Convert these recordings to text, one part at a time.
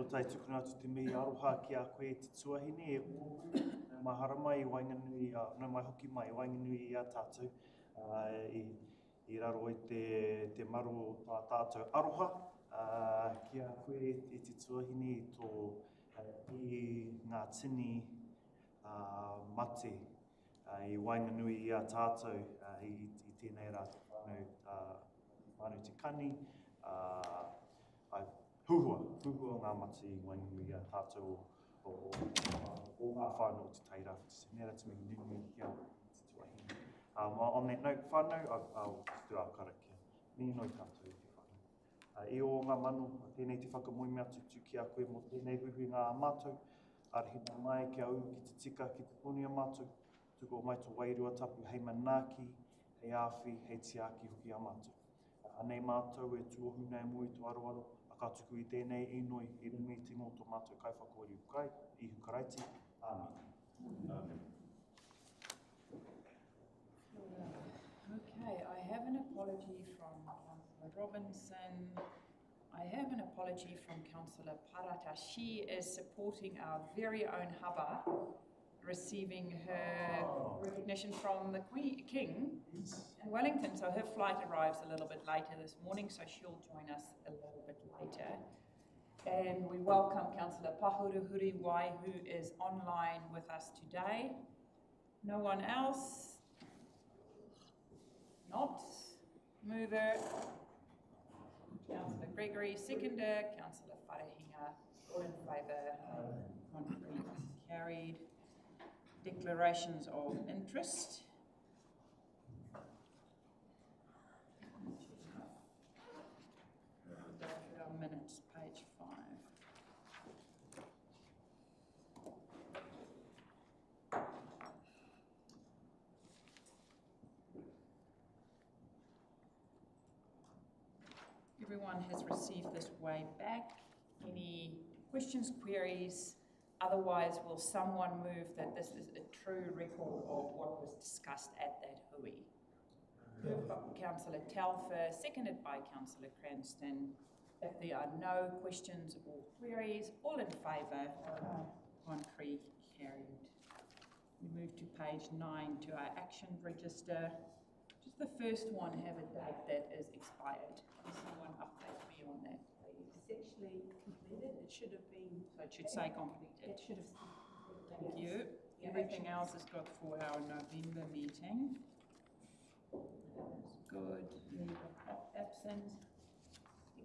Tō tai tukuna atu te mei aroha ki a koe te tuahine e o mahara mai i wainganui, no mai hoki mai i wainganui i a tātou i raro i te maru o tātou aroha ki a koe i te tuahine i tō i ngā tini mate i wainganui i a tātou i tēnei rā whānau te kani, huhua ngā mate i wainganui i a tātou o ngā whānau te tairāwhiti. Se nera te mei nunui ki a te tuahine. On that note, whānau, I'll do our karakia. Ni noi tātou i te whānau. E o ngā manu, tēnei te whakamoemi atu ki a koe mo tēnei huhui ngā mātou. Arahina mai ki au ki te tika, ki te puni a mātou. Tuko mai tō wairua tapu hei manaki, hei āwhi, hei tiaki hoki a mātou. Anei mātou e tuohu nei mui tō aroaro, a ka tuku i tēnei i noi, i rungi te ngō tō mātou kai whakori ukai, i hukaraiti. Amen. Amen. Okay, I have an apology from Councillor Robinson. I have an apology from Councillor Parata. She is supporting our very own hubba, receiving her recognition from the King in Wellington. So her flight arrives a little bit later this morning, so she'll join us a little bit later. And we welcome Councillor Pahuruhuri Wai, who is online with us today. No one else? Not. Mover. Councillor Gregory, seconder. Councillor Wharehinga, all in favour. Contrary, carried. Declarations of interest. Our minutes, page 5. Everyone has received this way back. Any questions, queries? Otherwise, will someone move that this is a true record of what was discussed at that hui? Moved by Councillor Telfer, seconded by Councillor Cranston. If there are no questions or queries, all in favour, contrary, carried. We move to page 9 to our action register. Does the first one have a date that is expired? Can someone update me on that, please? It's actually completed. It should have been. So it should say completed. It should have. Thank you. Everything else has got for our November meeting. That's good. Leave of absence.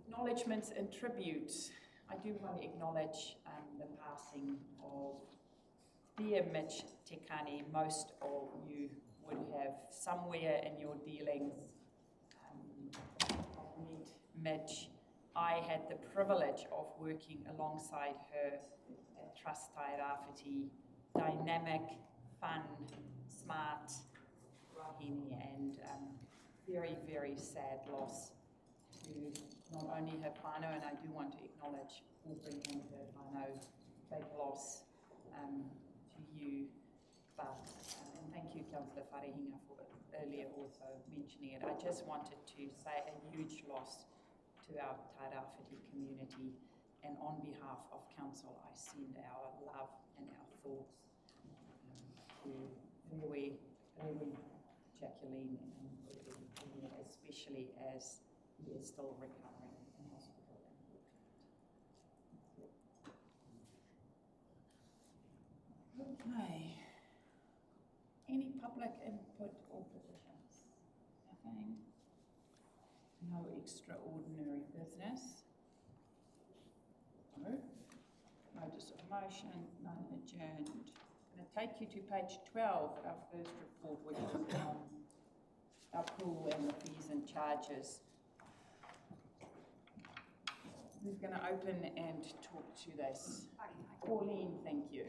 Acknowledgements and tributes. I do want to acknowledge the passing of dear Mitch Tekani. Most of you would have somewhere in your dealings meet Mitch. I had the privilege of working alongside her at Trust Tairāwhiti. Dynamic, fun, smart, rahine, and very, very sad loss to not only her whānau, and I do want to acknowledge all bringing her whānau, big loss to you. But, and thank you, Councillor Wharehinga, for earlier also mentioning it. I just wanted to say a huge loss to our Tairāwhiti community, and on behalf of Council, I send our love and our thoughts to Rewe, Jacqueline, and especially as he is still recovering in hospital. Okay. Any public input or petitions? Nothing? No extraordinary business? No. Notice of motion, none adjourned. I'm going to take you to page 12, our first report, which is our pool and the fees and charges. Who's going to open and talk to this? Pauline, thank you.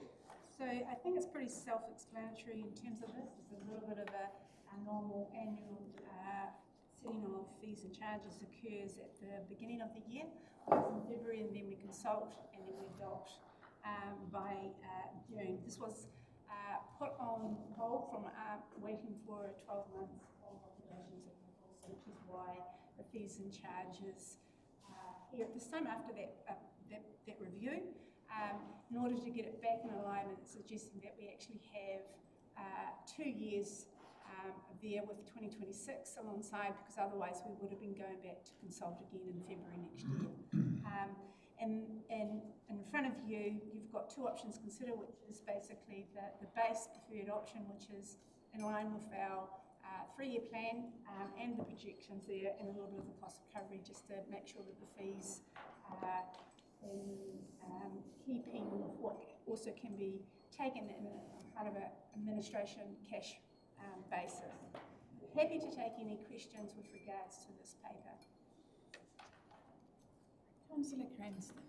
So I think it's pretty self-explanatory in terms of this. It's a little bit of a normal annual setting of fees and charges occurs at the beginning of the year, in February, and then we consult and then we adopt by June. This was put on hold from waiting for 12 months of operations of the course, which is why the fees and charges here at this time after that that review. In order to get it back in alignment, it's suggesting that we actually have 2 years there with 2026 alongside, because otherwise we would have been going back to consult again in February next year. And in front of you, you've got two options to consider, which is basically the base preferred option, which is in line with our 3-year plan and the projections there, and a little bit of the cost of recovery, just to make sure that the fees are in keeping with what also can be taken in a kind of an administration cash basis. Happy to take any questions with regards to this paper. Councillor Cranston.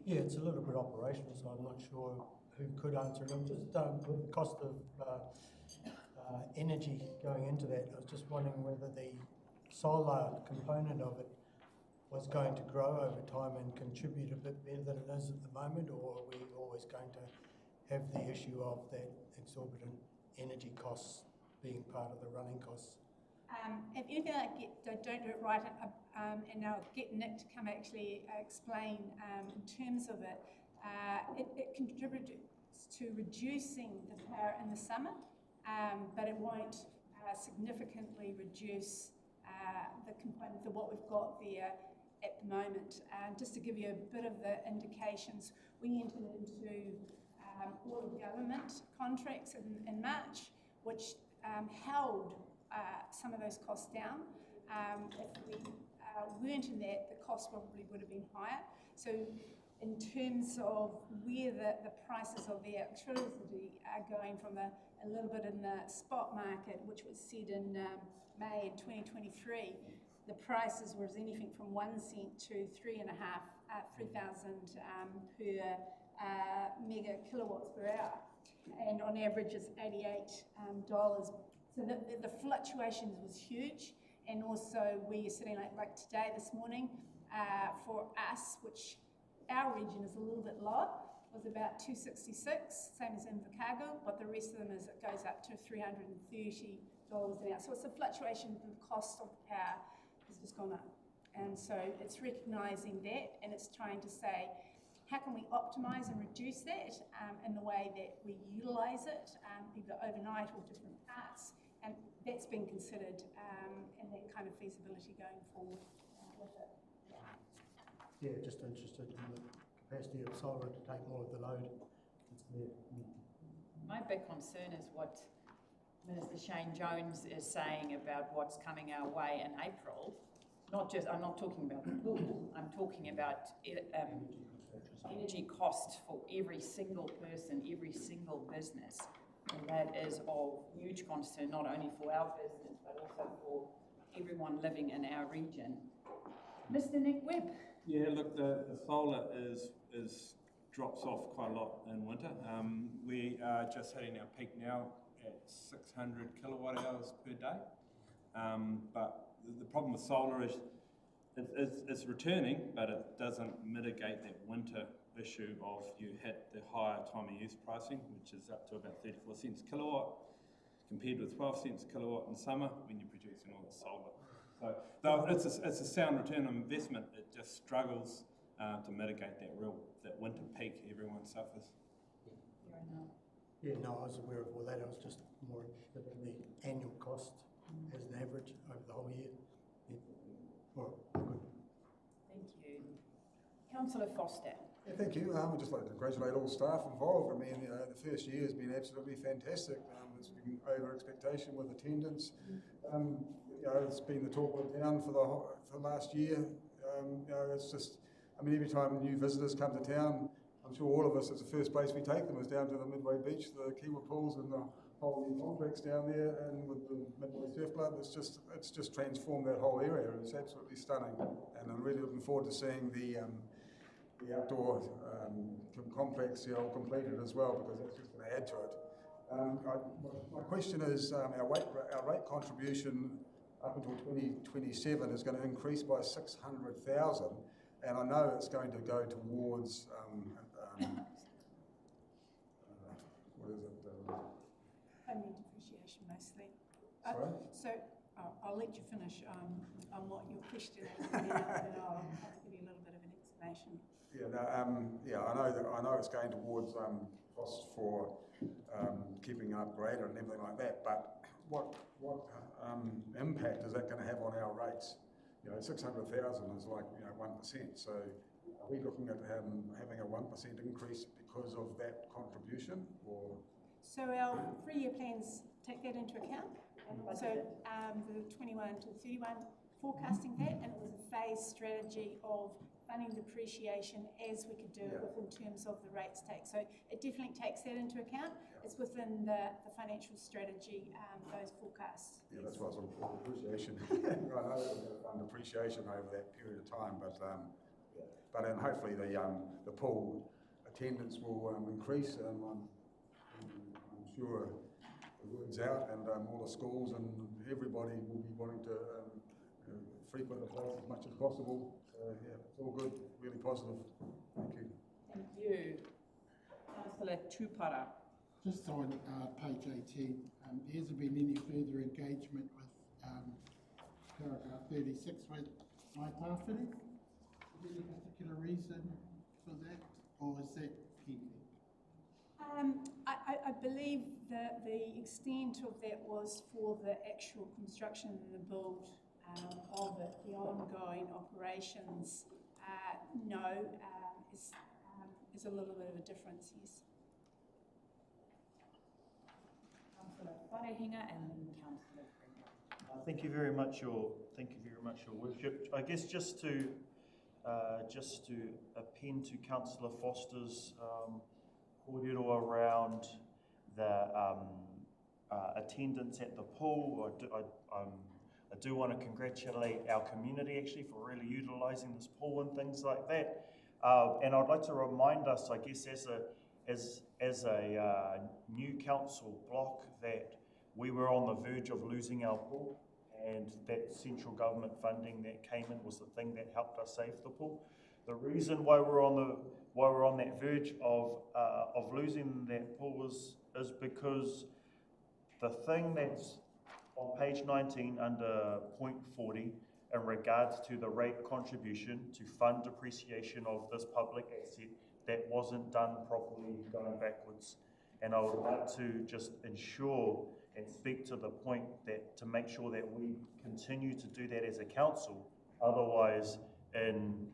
Yeah, it's a little bit operational, so I'm not sure who could answer it. I'm just with the cost of energy going into that, I was just wondering whether the solar component of it was going to grow over time and contribute a bit better than it is at the moment, or are we always going to have the issue of that exorbitant energy costs being part of the running costs? If anything I don't do it right, and I'll get Nick to come actually explain in terms of it, it contributes to reducing the power in the summer, but it won't significantly reduce the components of what we've got there at the moment. Just to give you a bit of the indications, we entered into all of government contracts in March, which held some of those costs down. If we weren't in that, the cost probably would have been higher. So in terms of where the prices of the electricity are going from a little bit in the spot market, which was set in May in 2023, the prices was anything from 1 cent to 3,000 per mega kilowatts per hour, and on average it's $88. So the fluctuations was huge, and also we're sitting like today, this morning, for us, which our region is a little bit lower, was about 266, same as in Invercargill, but the rest of them is it goes up to $330 an hour. So it's a fluctuation in the cost of power has just gone up. And so it's recognising that, and it's trying to say, how can we optimise and reduce that in the way that we utilise it, either overnight or different parts, and that's been considered and that kind of feasibility going forward with it. Yeah, just interested in the capacity of solar to take more of the load that's there. My big concern is what Minister Shane Jones is saying about what's coming our way in April. I'm not talking about the pool, I'm talking about energy costs for every single person, every single business. And that is of huge concern, not only for our business, but also for everyone living in our region. Mr. Nick Webb. Yeah, look, the solar drops off quite a lot in winter. We are just hitting our peak now at 600 kilowatt hours per day. But the problem with solar is it's returning, but it doesn't mitigate that winter issue of you hit the higher time of use pricing, which is up to about 34 cents a kilowatt, compared with 12 cents a kilowatt in summer when you're producing all the solar. So though it's a sound return on investment, it just struggles to mitigate that winter peak everyone suffers. Yeah, no, I was aware of all that. I was just more interested in the annual cost as an average over the whole year. Yeah. Well, good. Thank you. Councillor Foster. Yeah, thank you. I'd just like to congratulate all staff involved. I mean, the first year has been absolutely fantastic. It's been over expectation with attendance. It's been the talk of the town for the last year. It's just, I mean, every time new visitors come to town, I'm sure all of us, it's the first place we take them is down to the Midway Beach, the Kiwa pools and the whole new complex down there, and with the Midway Surf Club, it's just transformed that whole area. It's absolutely stunning, and I'm really looking forward to seeing the outdoor complex completed as well, because that's just going to add to it. My question is, our rate contribution up until 2027 is going to increase by 600,000, and I know it's going to go towards what is it? Funding depreciation mostly. Sorry? So I'll let you finish on what your question is, and then I'll give you a little bit of an explanation. I know it's going towards costs for keeping upgraded and everything like that, but what impact is that going to have on our rates? 600,000 is like 1%. So are we looking at having a 1% increase because of that contribution, or? So our 3-year plans take that into account, and also the 21 to 31 forecasting that, and it was a phased strategy of funding depreciation as we could do it in terms of the rates take. So it definitely takes that into account. It's within the financial strategy, those forecasts. Yeah, that's why I was looking for depreciation. I know that we're going to fund depreciation over that period of time, but then hopefully the pool attendance will increase, and I'm sure the word's out, and all the schools and everybody will be wanting to frequent the place as much as possible. It's all good, really positive. Thank you. Thank you. Councillor Tupara. Just on page 18, has there been any further engagement with paragraph 36 with my Tawhiri? Any particular reason for that, or is that pending? I believe that the extent of that was for the actual construction and the build of it, the ongoing operations. Is a little bit of a difference, yes. Councillor Wharehinga and then Councillor Greenwood. Thank you very much, Your Worship. I guess just to append to Councillor Foster's kōrero around the attendance at the pool, I do want to congratulate our community actually for really utilising this pool and things like that. And I'd like to remind us, I guess, as a new council block, that we were on the verge of losing our pool, and that central government funding that came in was the thing that helped us save the pool. The reason why we're on that verge of losing that pool is because the thing that's on page 19 under point 40 in regards to the rate contribution to fund depreciation of this public asset, that wasn't done properly going backwards. And I would like to just ensure and speak to the point that to make sure that we continue to do that as a council. Otherwise, in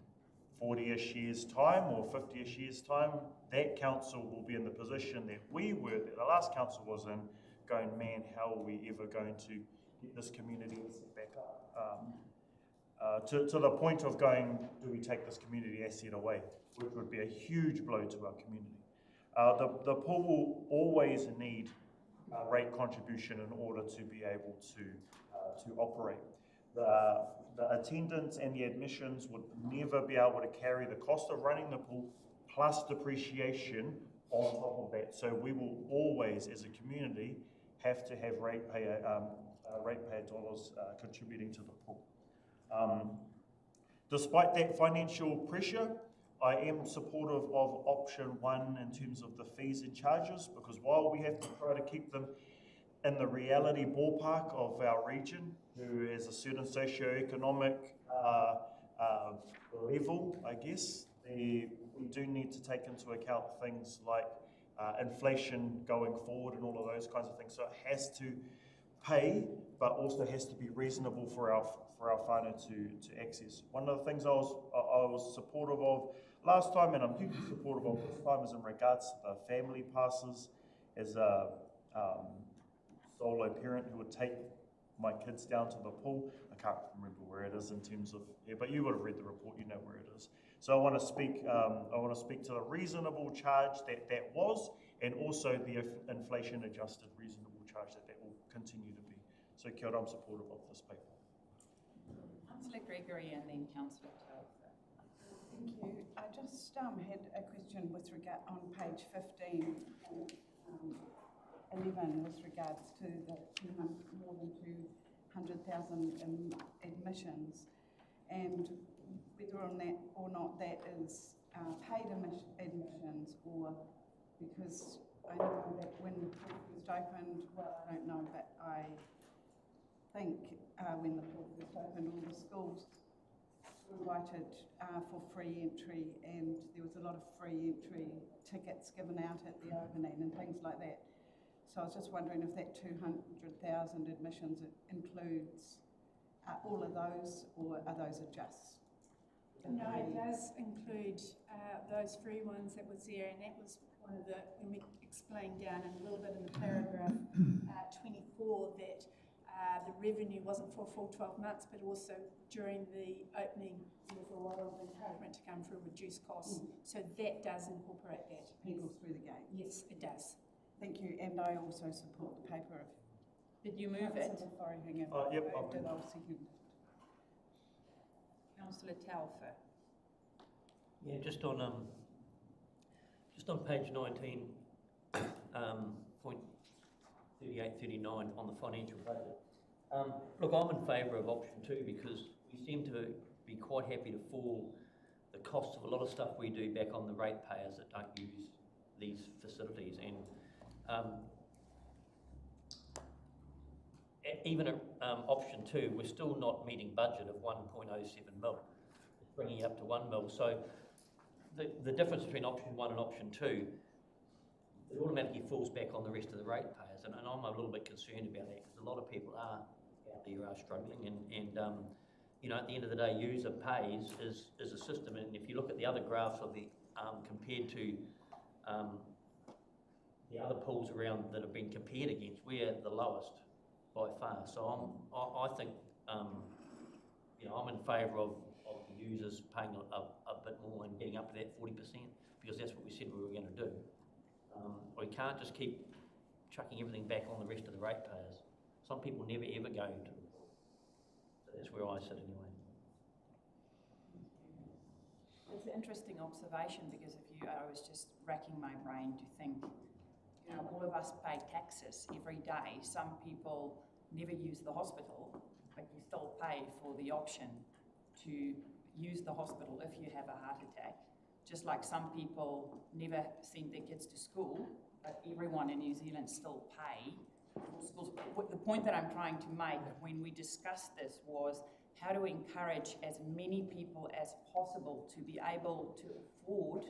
40-ish years' time or 50-ish years' time, that council will be in the position that that the last council was in, going, man, how are we ever going to get this community asset back up? To the point of going, do we take this community asset away, which would be a huge blow to our community. The pool will always need rate contribution in order to be able to operate. The attendance and the admissions would never be able to carry the cost of running the pool plus depreciation on top of that. So we will always, as a community, have to have ratepayer dollars contributing to the pool. Despite that financial pressure, I am supportive of option 1 in terms of the fees and charges, because while we have to try to keep them in the reality ballpark of our region, who has a certain socio-economic level, I guess, we do need to take into account things like inflation going forward and all of those kinds of things. So it has to pay, but also has to be reasonable for our whānau to access. One of the things I was supportive of last time, and I'm hugely supportive of this time, is in regards to the family passes. As a solo parent who would take my kids down to the pool, I can't remember where it is in terms of, but you would have read the report, you know where it is. So I want to speak to the reasonable charge that was, and also the inflation-adjusted reasonable charge that will continue to be. So kia ora, I'm supportive of this paper. Councillor Gregory and then Councillor Taylor. Thank you. I just had a question with regard on page 15 and 11 with regards to the more than 200,000 admissions, and whether or not that is paid admissions, or because I know that when the pool first opened, well, I don't know, but I think when the pool first opened, all the schools invited for free entry, and there was a lot of free entry tickets given out at the opening and things like that. So I was just wondering if that 200,000 admissions includes all of those, or are those just? No, it does include those free ones that was there, and that was one of the, when we explained down in a little bit in the paragraph 24, that the revenue wasn't for a full 12 months, but also during the opening there was a lot of encouragement to come through reduced costs. So that does incorporate that. People through the gate. Yes, it does. Thank you, and I also support the paper of. Did you move it? Sorry, hang Yep, on. I'll Did move I second? Councillor Telfer. Yeah, just on page 19, point 38, 39 on the financial budget. Look, I'm in favour of option 2 because we seem to be quite happy to fall the cost of a lot of stuff we do back on the ratepayers that don't use these facilities. And even at option 2, we're still not meeting budget of 1.07 mil. It's bringing it up to 1 mil. So the difference between option 1 and option 2, it automatically falls back on the rest of the ratepayers. And I'm a little bit concerned about that because a lot of people out there are struggling. And you know, at the end of the day, user pays is a system. And if you look at the other graphs of the compared to the other pools around that have been compared against, we're the lowest by far. So I think you know, I'm in favour of the users paying a bit more and getting up to that 40% because that's what we said we were going to do. We can't just keep chucking everything back on the rest of the ratepayers. Some people never ever go to the pool. So that's where I sit anyway. It's an interesting observation because I was just racking my brain to think, you know, all of us pay taxes every day. Some people never use the hospital, but you still pay for the option to use the hospital if you have a heart attack. Just like some people never send their kids to school, but everyone in New Zealand still pay for schools. The point that I'm trying to make when we discussed this was how to encourage as many people as possible to be able to afford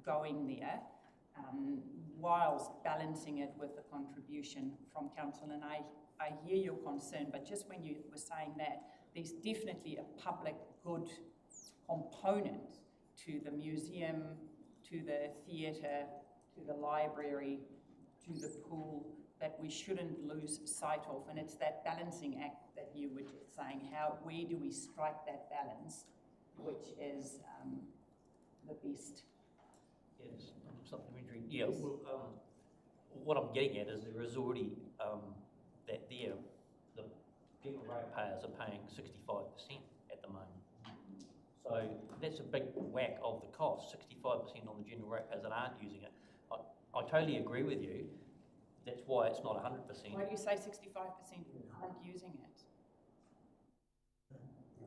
going there, whilst balancing it with the contribution from council. And I hear your concern, but just when you were saying that, there's definitely a public good component to the museum, to the theatre, to the library, to the pool, that we shouldn't lose sight of. And it's that balancing act that you were just saying, where do we strike that balance, which is the best. Yes, supplementary. Yeah, well, what I'm getting at is there is already that there, the general ratepayers are paying 65% at the moment. So that's a big whack of the cost, 65% on the general ratepayers that aren't using it. I totally agree with you. That's why it's not 100%. Why do you say 65% aren't using it?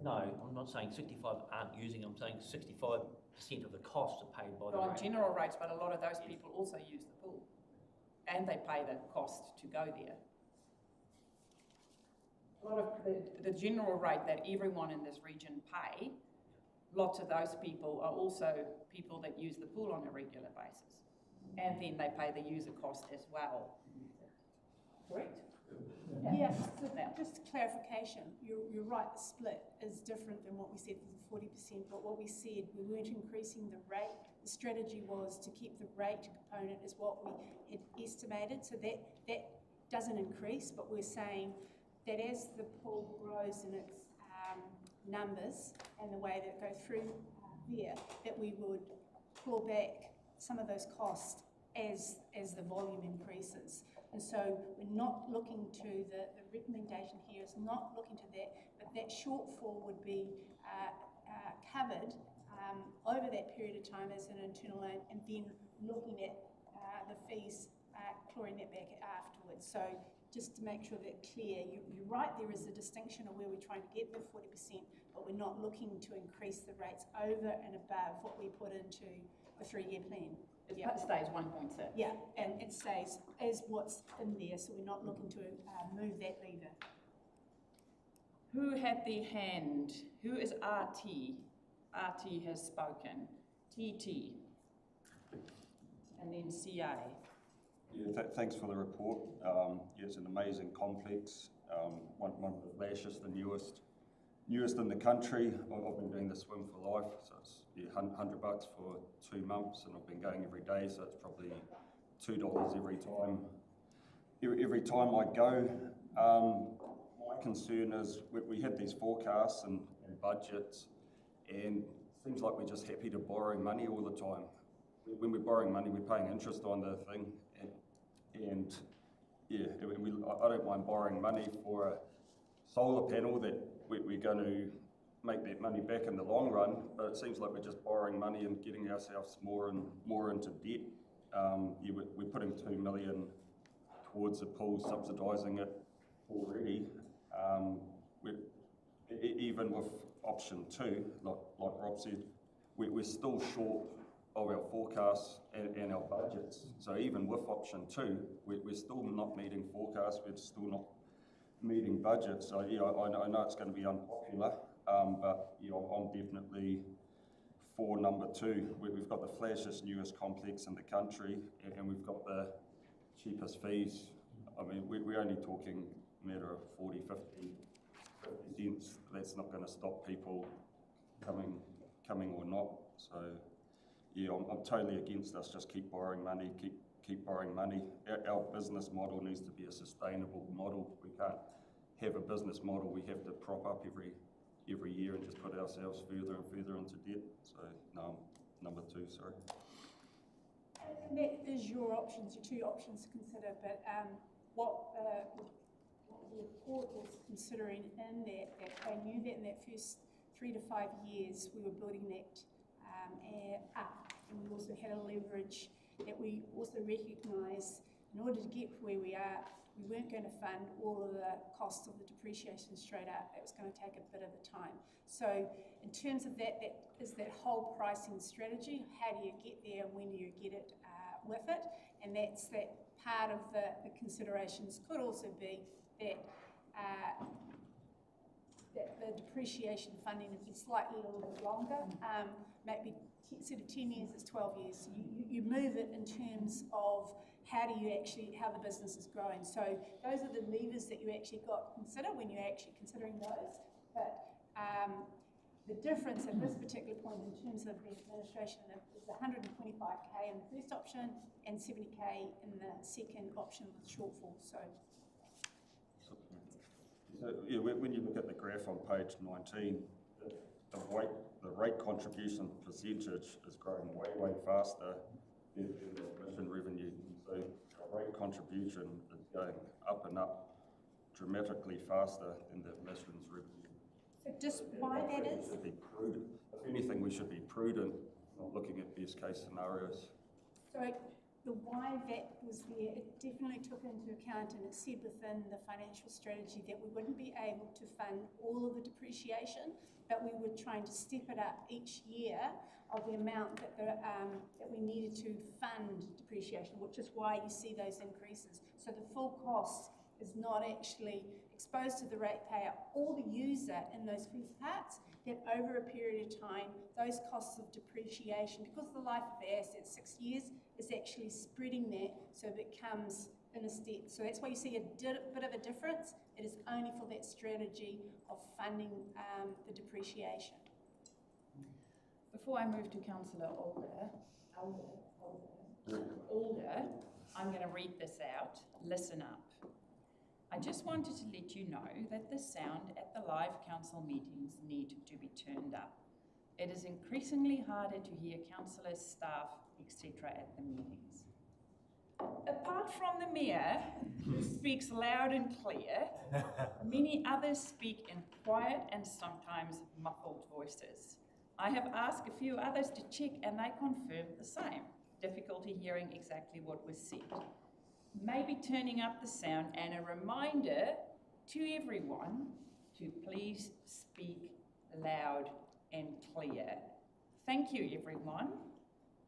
No, I'm not saying 65 aren't using it. I'm saying 65% of the costs are paid by the On rate. general rates, but a lot of those people also use the pool. And they pay the cost to go there. A lot of the general rate that everyone in this region pay, lots of those people are also people that use the pool on a regular basis. And then they pay the user cost as well. Correct? Yeah, so just clarification, you're right, the split is different than what we said for the 40%, but what we said, we weren't increasing the rate. The strategy was to keep the rate component is what we had estimated, so that doesn't increase, but we're saying that as the pool grows in its numbers and the way that go through there, that we would claw back some of those costs as the volume increases. And so we're not looking to, the recommendation here is not looking to that, but that shortfall would be covered over that period of time as an internal loan, and then looking at the fees, clawing that back afterwards. So just to make sure that clear, you're right, there is a distinction of where we're trying to get the 40%, but we're not looking to increase the rates over and above what we put into the 3-year plan. It stays 1.6. Yeah, and it stays as what's in there, so we're not looking to move that lever. Who had their hand? Who is RT? RT has spoken. TT. And then CA. Yeah, thanks for the report. Yeah, it's an amazing complex. One of the flashiest, the newest in the country. I've been doing the swim for life, so it's $100 for 2 months, and I've been going every day, so it's probably $2 every time. Every time I go. My concern is we have these forecasts and budgets, and it seems like we're just happy to borrow money all the time. When we're borrowing money, we're paying interest on the thing, and yeah, I don't mind borrowing money for a solar panel that we're going to make that money back in the long run, but it seems like we're just borrowing money and getting ourselves more and more into debt. Yeah, we're putting $2 million towards the pool, subsidising it already. Even with option 2, like Rob said, we're still short of our forecasts and our budgets. So even with option 2, we're still not meeting forecasts, we're still not meeting budgets. So yeah, I know it's going to be unpopular, but yeah, I'm definitely for number 2. We've got the flashiest, newest complex in the country, and we've got the cheapest fees. I mean, we're only talking a matter of 40, 50 cents. That's not going to stop people coming or not. So yeah, I'm totally against us. Just keep borrowing money, keep borrowing money. Our business model needs to be a sustainable model. We can't have a business model we have to prop up every year and just put ourselves further and further into debt. So no, number 2, sorry. And that is your options, your 2 options to consider, but what the report was considering in that they knew that in that first 3 to 5 years we were building that up, and we also had a leverage that we also recognised in order to get where we are, we weren't going to fund all of the costs of the depreciation straight up. It was going to take a bit of the time. So in terms of that is that whole pricing strategy. How do you get there and when do you get it with it? And that's that part of the considerations. Could also be that that the depreciation funding would be slightly a little bit longer, maybe instead of 10 years, it's 12 years. So you move it in terms of how the business is growing. So those are the levers that you actually got to consider when you're actually considering those. But the difference at this particular point in terms of the administration is 125k in the first option and 70k in the second option with shortfall. So yeah, when you look at the graph on page 19, the rate contribution percentage is growing way faster than the admission revenue. So the rate contribution is going up and up dramatically faster than the admissions revenue. So just why that is? Should be prudent. If anything, we should be prudent, not looking at best case scenarios. So the why that was there, it definitely took into account, and it said within the financial strategy that we wouldn't be able to fund all of the depreciation, but we were trying to step it up each year of the amount that we needed to fund depreciation, which is why you see those increases. So the full cost is not actually exposed to the ratepayer or the user in those first parts, that over a period of time, those costs of depreciation, because the life of the asset, 6 years, is actually spreading that so it becomes in a step. So that's why you see a bit of a difference. It is only for that strategy of funding the depreciation. Before I move to Councillor Alder, I'm going to read this out. Listen up. I just wanted to let you know that the sound at the live council meetings need to be turned up. It is increasingly harder to hear councillors, staff, etc. at the meetings. Apart from the Mayor, who speaks loud and clear, many others speak in quiet and sometimes muffled voices. I have asked a few others to check and they confirmed the same. Difficulty hearing exactly what was said. Maybe turning up the sound, and a reminder to everyone to please speak loud and clear. Thank you, everyone.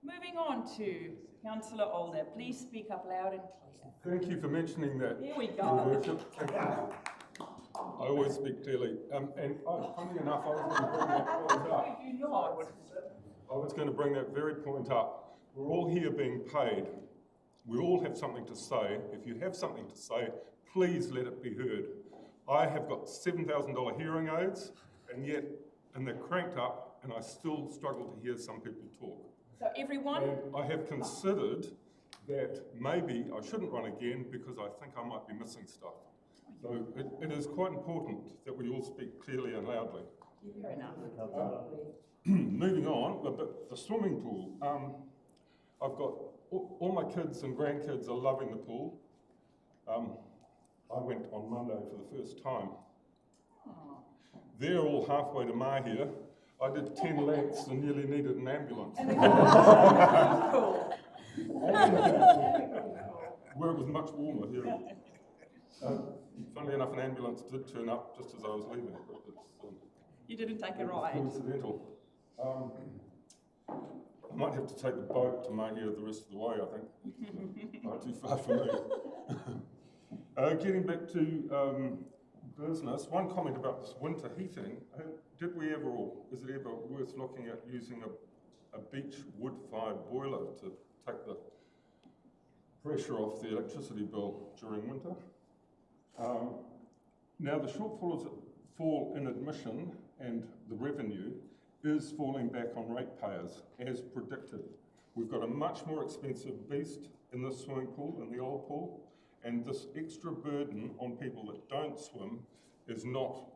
Moving on to Councillor Alder. Please speak up loud and clear. Thank you for mentioning that. Here we go. Your Worship. Thank you. I always speak clearly. Funny enough, I was going to bring that point up. You not. I was going to bring that very point up. We're all here being paid. We all have something to say. If you have something to say, please let it be heard. I have got $7,000 hearing aids, and they're cranked up, and I still struggle to hear some people talk. So everyone? And I have considered that maybe I shouldn't run again because I think I might be missing stuff. So it is quite important that we all speak clearly and loudly. Fair enough. Moving on, but the swimming pool. I've got all my kids and grandkids are loving the pool. I went on Monday for the first time. They're all halfway to Mahia. I did 10 laps and nearly needed an ambulance. Cool. Where it was much warmer here. Funnily enough, an ambulance did turn up just as I was leaving. You didn't take a ride. Coincidental. I might have to take the boat to Mahia the rest of the way, I think. Not too far from me. Getting back to business, one comment about this winter heating. Did we ever, or is it ever worth looking at using a beach wood-fired boiler to take the pressure off the electricity bill during winter? Now the fall in admission and the revenue is falling back on ratepayers as predicted. We've got a much more expensive beast in this swimming pool, in the old pool, and this extra burden on people that don't swim is not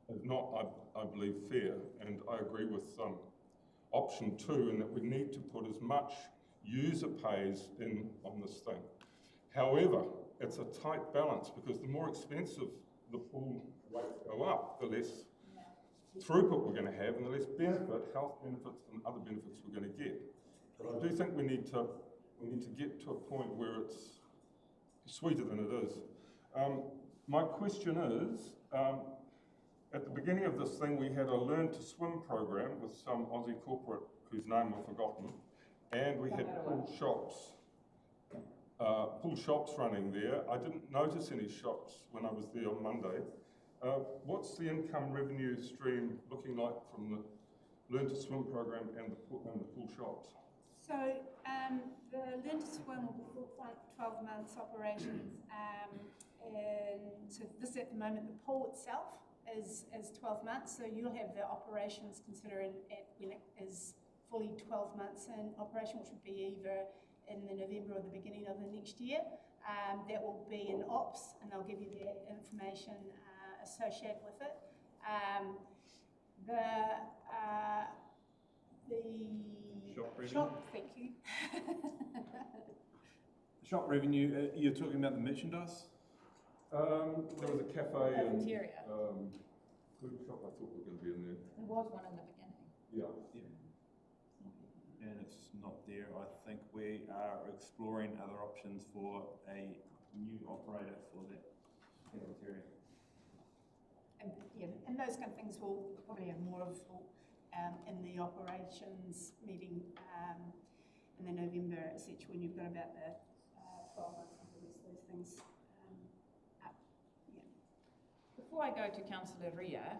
I believe, fair. And I agree with option 2 in that we need to put as much user pays in on this thing. However, it's a tight balance because the more expensive the pool rates go up, the less throughput we're going to have and the less benefit, health benefits and other benefits we're going to get. But I do think we need to get to a point where it's sweeter than it is. My question is, at the beginning of this thing we had a Learn to Swim program with some Aussie corporate whose name I've forgotten, and we had pool shops running there. I didn't notice any shops when I was there on Monday. What's the income revenue stream looking like from the Learn to Swim program and the pool shops? So the Learn to Swim will be full 12 months operations. And so this at the moment, the pool itself is 12 months. So you'll have the operations considered when it is fully 12 months in operation, which would be either in the November or the beginning of the next year. That will be in ops, and they'll give you the information associated with it. The shop, thank you. Shop revenue, you're talking about the merchandise? There was a cafe and Cafeteria. food shop I thought were going to be in there. There was one in the beginning. Yeah. And it's not there. I think we are exploring other options for a new operator for that cafeteria. And those kind of things will probably have more of in the operations meeting in the November, etc., when you've got about the 12 months and the rest of those things up. Yeah. Before I go to Councillor Ria,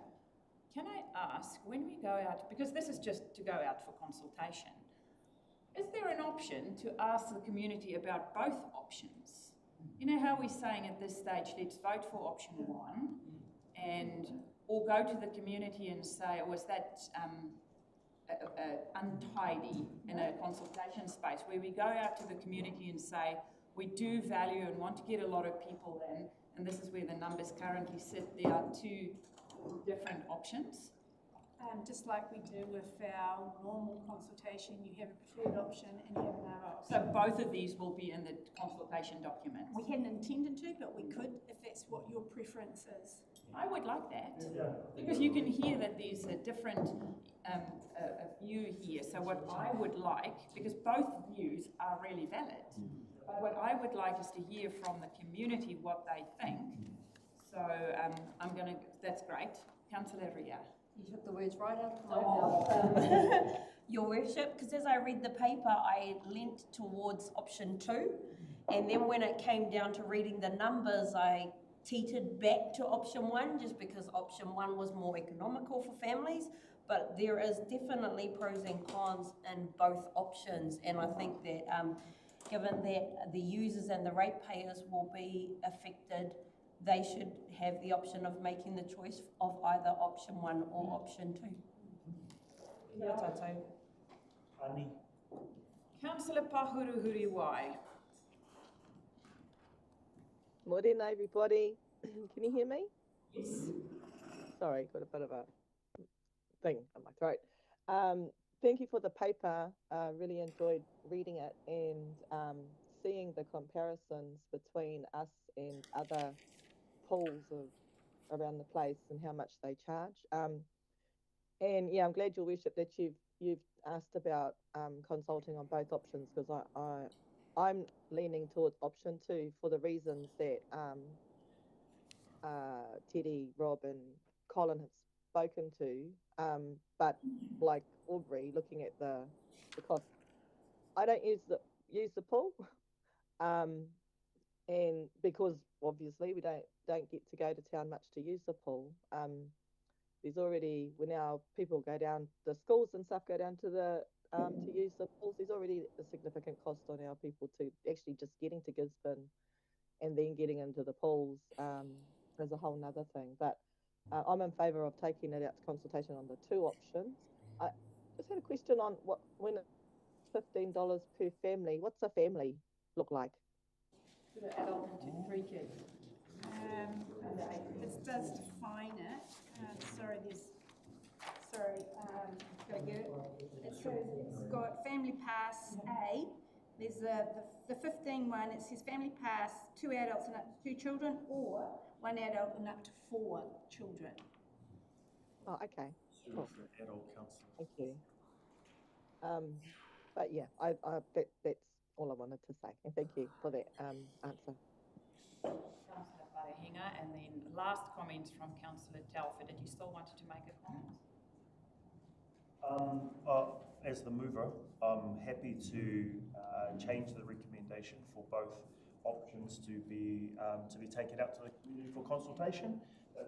can I ask, when we go out, because this is just to go out for consultation, is there an option to ask the community about both options? You know how we're saying at this stage, let's vote for option 1, or go to the community and say, was that untidy in a consultation space, where we go out to the community and say, we do value and want to get a lot of people in, and this is where the numbers currently sit. There are 2 different options. Just like we do with our normal consultation, you have a preferred option and you have another option. So both of these will be in the consultation documents? We hadn't intended to, but we could if that's what your preference is. I would like that, because you can hear that there's a different view here. So what I would like, because both views are really valid, but what I would like is to hear from the community what they think. So that's great. Councillor Ria. You took the words right out of my mouth, Your Worship, because as I read the paper, I leant towards option 2, and then when it came down to reading the numbers, I teetered back to option one, just because option one was more economical for families. But there is definitely pros and cons in both options, and I think that given that the users and the ratepayers will be affected, they should have the option of making the choice of either option one or option two. Kia tātou. Ani. Councillor Pahuruhuri Wai. Morena, everybody. Can you hear me? Yes. Sorry, got a bit of a thing on my throat. Thank you for the paper. Really enjoyed reading it and seeing the comparisons between us and other pools around the place and how much they charge. And yeah, I'm glad, Your Worship, that you've asked about consulting on both options, because I'm leaning towards option two for the reasons that Teddy, Rob and Colin have spoken to. But like Aubrey, looking at the cost, I don't use the pool, and because obviously we don't get to go to town much to use the pool. There's already, when our people go down, the schools and stuff go down to the to use the pools, there's already a significant cost on our people to actually just getting to Gisborne and then getting into the pools is a whole nother thing. But I'm in favour of taking it out to consultation on the two options. I just had a question on when it's $15 per family, what's a family look like? An adult and 3 kids. This does define it. Gotta get it. It says it's got family pass A. There's the 15 one. It says family pass 2 adults and up to 2 children, or 1 adult and up to 4 children. Oh, okay. Cool. Adult councillor. Thank you. But yeah, that's all I wanted to say, and thank you for that answer. Councillor Parehinga, and then last comments from Councillor Telfer. Did you still want to make a comment? As the mover, I'm happy to change the recommendation for both options to be taken out to the community for consultation.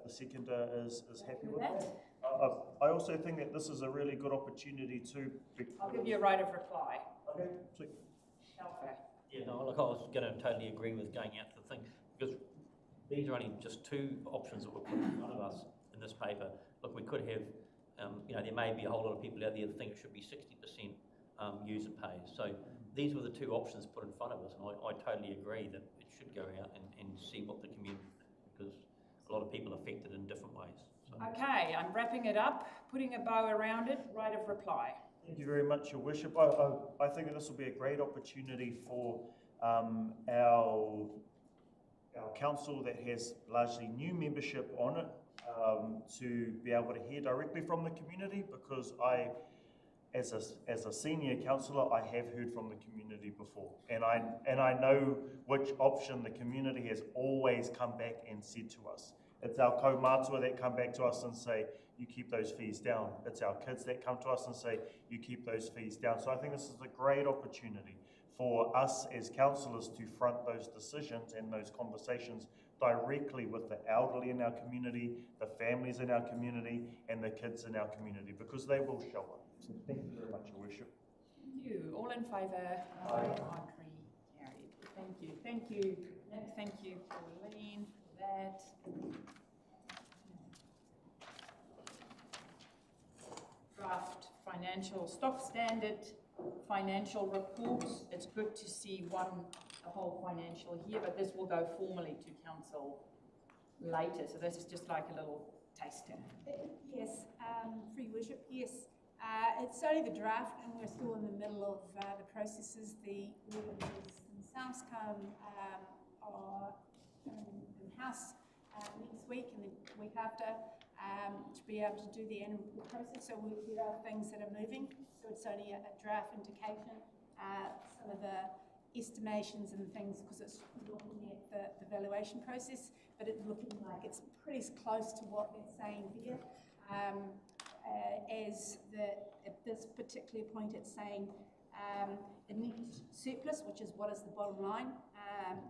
The seconder is happy with that. I also think that this is a really good opportunity to. I'll give you a right of reply. Okay, sweet. Telfer. Yeah, no, look, I was going to totally agree with going out to the thing, because these are only just 2 options that were put in front of us in this paper. Look, we could have, there may be a whole lot of people out there that think it should be 60% user pay. So these were the 2 options put in front of us, and I totally agree that it should go out and see what the community, because a lot of people are affected in different ways. So. Okay, I'm wrapping it up, putting a bow around it, right of reply. Thank you very much, Your Worship. I think that this will be a great opportunity for our council that has largely new membership on it to be able to hear directly from the community, because as a senior councillor, I have heard from the community before, and I know which option the community has always come back and said to us. It's our kaumātua that come back to us and say, you keep those fees down. It's our kids that come to us and say, you keep those fees down. So I think this is a great opportunity for us as councillors to front those decisions and those conversations directly with the elderly in our community, the families in our community, and the kids in our community, because they will show up. So thank you very much, Your Worship. Thank you. All in favour? Aye. Carried. Thank you. Thank you, Nick. Thank you, Pauline, for that. Draft financial stock standard financial reports. It's good to see a whole financial year, but this will go formally to council later. So this is just like a little taster. Yes, for Your Worship, yes. It's only the draft, and we're still in the middle of the processes. The auditors themselves come in-house next week and the week after to be able to do the annual report process. So there are things that are moving. So it's only a draft indication. Some of the estimations and things, because it's looking at the valuation process, but it's looking like it's pretty close to what they're saying there. At this particular point, it's saying the net surplus, which is what is the bottom line,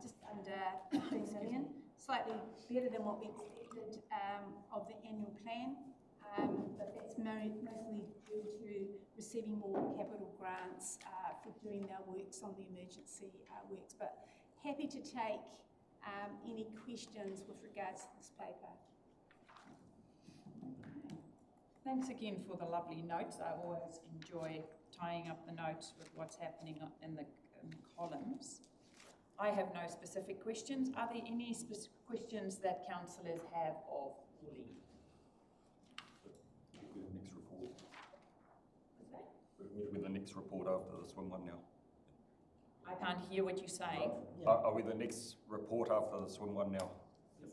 just under 15 million. slightly better than what we expected of the annual plan, but that's mostly due to receiving more capital grants for doing our works on the emergency works. But happy to take any questions with regards to this paper. Thanks again for the lovely notes. I always enjoy tying up the notes with what's happening in the columns. I have no specific questions. Are there any specific questions that councillors have of Uli? The next report. What's that? We're the next report after this one now. I can't hear what you're saying. Are we the next report after the swim one now?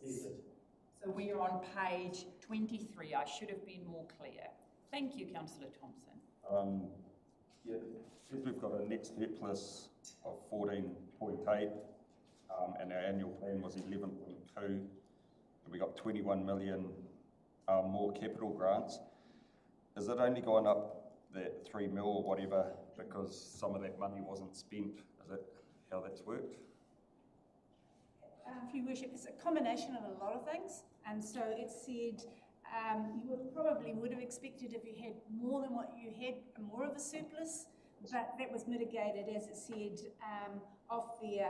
So we are on page 23. I should have been more clear. Thank you, Councillor Thompson. Yeah, since we've got a net surplus of 14.8, and our annual plan was 11.2, and we got 21 million more capital grants. Is it only gone up that 3 mil or whatever because some of that money wasn't spent? Is that how that's worked? For your worship, it's a combination of a lot of things, and so it said you probably would have expected if you had more than what you had, more of a surplus, but that was mitigated, as it said, off the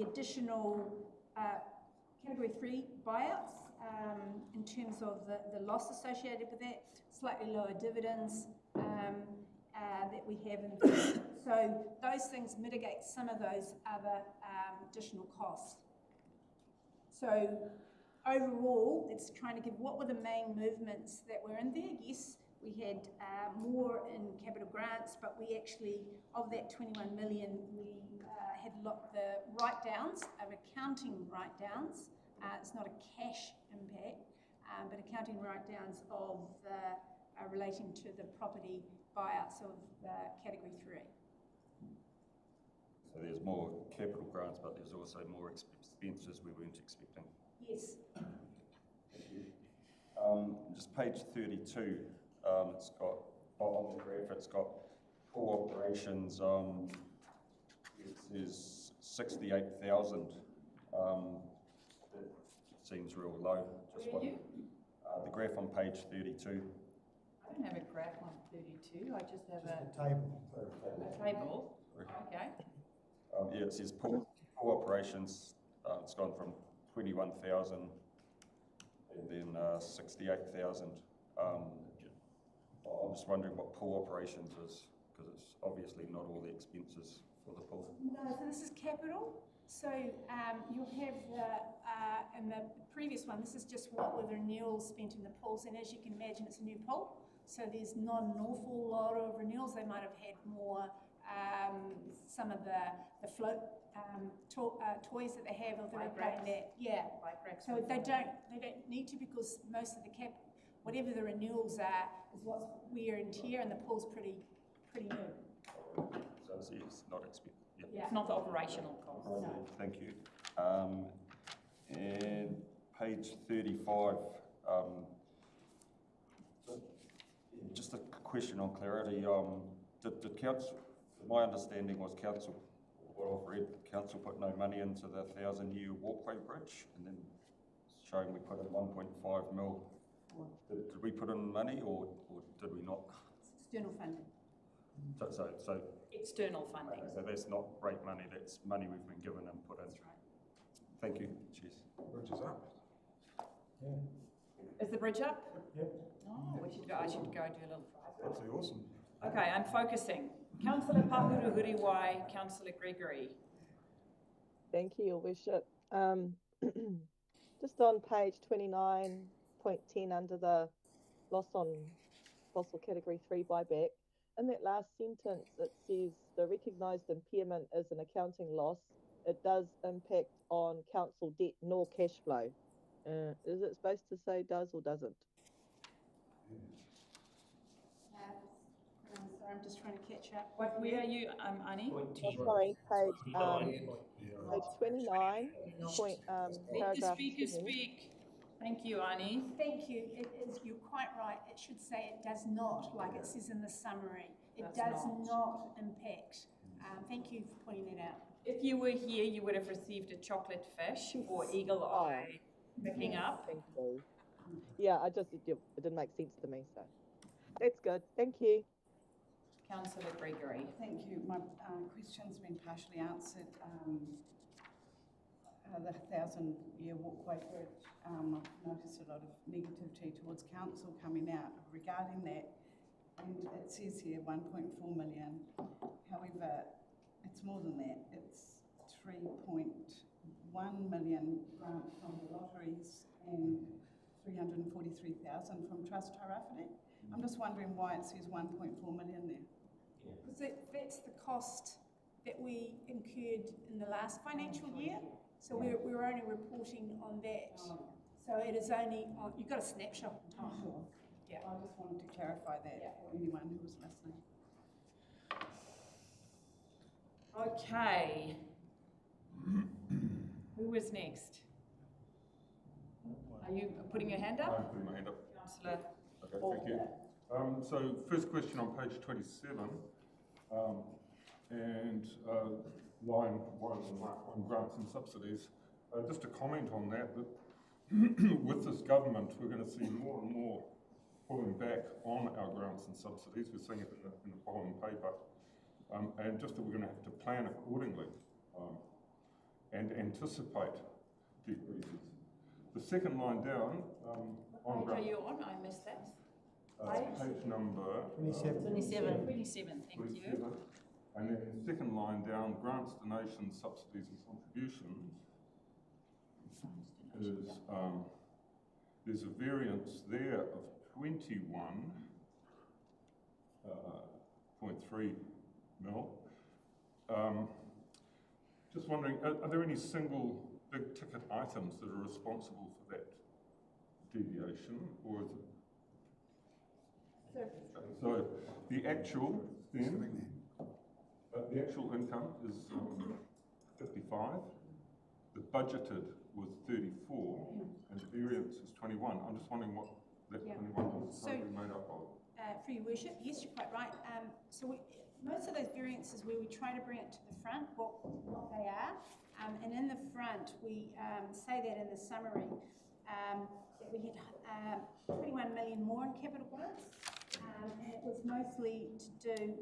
additional Category 3 buyouts in terms of the loss associated with that, slightly lower dividends that we have in there. So those things mitigate some of those other additional costs. So overall, it's trying to give what were the main movements that were in there. Yes, we had more in capital grants, but we actually, of that 21 million, we had the write-downs, of accounting write-downs. It's not a cash impact, but accounting write-downs of relating to the property buyouts of Category 3. So there's more capital grants, but there's also more expenses we weren't expecting. Yes. Just page 32, it's got, on the graph, it's got pool operations, it says 68,000. It seems real low. Just Where are you? The graph on page 32. I don't have a graph on 32. I just have Just a table. a table. Okay. Yeah, it says pool operations, it's gone from 21,000 and then 68,000. I'm just wondering what pool operations is, because it's obviously not all the expenses for the pool. No, so this is capital. So you'll have in the previous one, this is just what were the renewals spent in the pools, and as you can imagine, it's a new pool. So there's not an awful lot of renewals. They might have had more, some of the float toys that they have, or they're paying that. Yeah. So they don't need to, because most of the whatever the renewals are, is what's wear and tear, and the pool's pretty new. So it's not expensive. Yeah. It's not the operational cost. No. Thank you. And page 35. Just a question on clarity. Did council? My understanding was council. What I've read, council put no money into the 1,000-year walkway bridge, and then showing we put in 1.5 mil. Did we put in money, or did we not? It's external funding. So External funding. so that's not rate money. That's money we've been given and put in. That's right. Thank you. Cheers. Bridge is up. Yeah. Is the bridge up? Yep. Oh, I should go do a little drive. Absolutely awesome. Okay, I'm focusing. Councillor Pahuru-Huriwai, Councillor Gregory. Thank you, Your Worship. Just on page 29.10 under the loss on fossil Category 3 buyback, in that last sentence it says the recognised impairment is an accounting loss. It does impact on council debt nor cash flow. Is it supposed to say does or doesn't? Sorry, I'm just trying to catch up. Where are you, Ani? Sorry, page 29, Let the paragraph speaker 10. speak. Thank you, Ani. Thank you. It is, you're quite right. It should say it does not, like it says in the summary. It does not impact. Thank you for pointing that out. If you were here, you would have received a chocolate fish for Eagle Eye picking up. Thank you. Yeah, it didn't make sense to me, so that's good. Thank you. Councillor Gregory. Thank you. My question's been partially answered. The 1,000-year walkway bridge, I've noticed a lot of negativity towards council coming out regarding that. And it says here 1.4 million. However, it's more than that. It's 3.1 million grant from the lotteries and 343,000 from Trust Tairāwhiti. I'm just wondering why it says 1.4 million there. Because that's the cost that we incurred in the last financial year. So we're only reporting on that. So it is only on, you've got a snapshot. Oh, sure. Yeah. I just wanted to clarify that for anyone who was listening. Okay. Who was next? Are you putting your hand up? I'm putting my hand up. Councillor. Okay, thank you. So first question on page 27, and line 1, mark 1, grants and subsidies. Just a comment on that with this government, we're going to see more and more pulling back on our grants and subsidies. We're seeing it in the following paper. And just that we're going to have to plan accordingly and anticipate decreases. The second line down, on What page are you on? I missed that. page number 27. 27. 27, thank you. 27. And then the second line down, grants, donations, subsidies and contributions, is there's a variance there of 21.3 mil. Just wondering, are there any single big ticket items that are responsible for that deviation, or is it? So the actual then, the actual income is 55. The budgeted was 34, and the variance is 21. I'm just wondering what that 21 is totally made up of. For your worship, yes, you're quite right. Most of those variances where we try to bring it to the front, what they are, and in the front we say that in the summary that we had 21 million more in capital grants, and it was mostly to do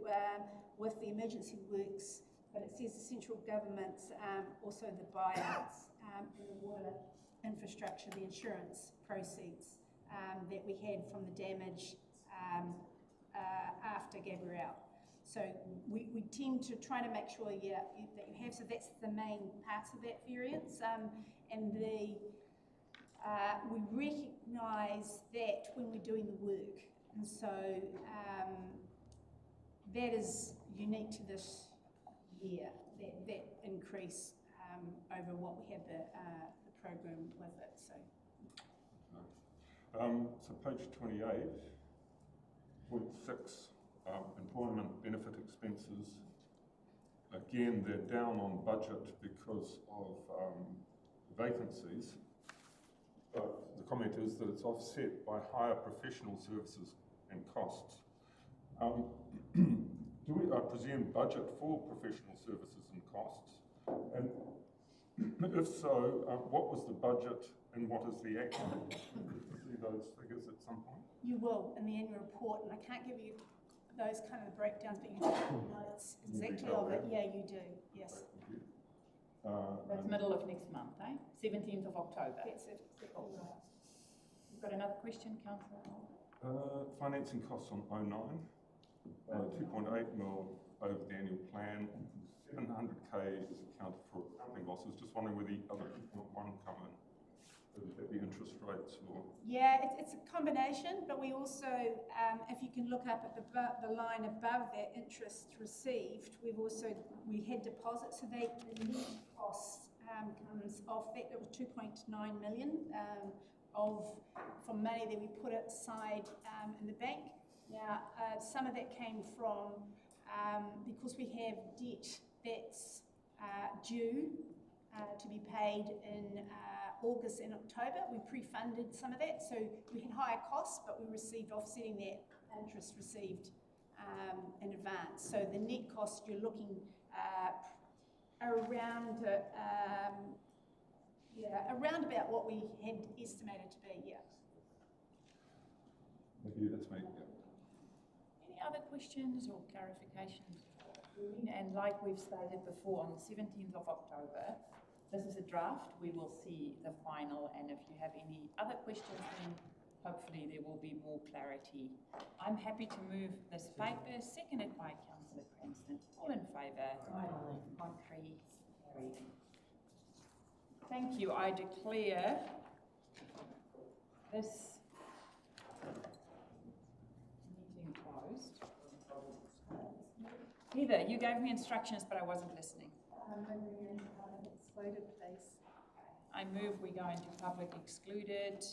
with the emergency works, but it says the central government's also the buyouts and the water infrastructure, the insurance proceeds that we had from the damage after Gabrielle. So we tend to try to make sure that you have, so that's the main parts of that variance. And we recognise that when we're doing the work. And so that is unique to this year, that increase over what we had the program with it. So page 28.6. Employment benefit expenses, again, they're down on budget because of vacancies, but the comment is that it's offset by higher professional services and costs. Do we, I presume, budget for professional services and costs? And if so, what was the budget and what is the actual? To see those figures at some point? You will in the annual report, and I can't give you those kind of breakdowns, but you have notes exactly of it. Yeah, you do. Yes. That's middle of next month, eh? 17th of October. That's it. Exactly right. You've got another question, Councillor? Financing costs on 09, 2.8 mil over the annual plan. 700k is accounted for accounting losses. Just wondering where the other 2.1 come in. Would that be interest rates or? Yeah, it's a combination, but we also, if you can look up at the line above that, interest received, we had deposits, so the net cost comes off that. It was 2.9 million from money that we put aside in the bank. Now, some of that came from, because we have debt that's due to be paid in August and October, we pre-funded some of that, so we had higher costs, but we received offsetting that interest received in advance. So the net cost you're looking around, around about what we had estimated to be, yeah. Thank you, that's me. Any other questions or clarifications? And like we've stated before, on the 17th of October, this is a draft. We will see the final, and if you have any other questions, then hopefully there will be more clarity. I'm happy to move this paper, seconded by Councillor Cranston. All in favour? Aye. Contrary? Carried. Thank you. I declare this meeting closed. Heather, you gave me instructions, but I wasn't listening. Excluded, please. I move we go into public excluded.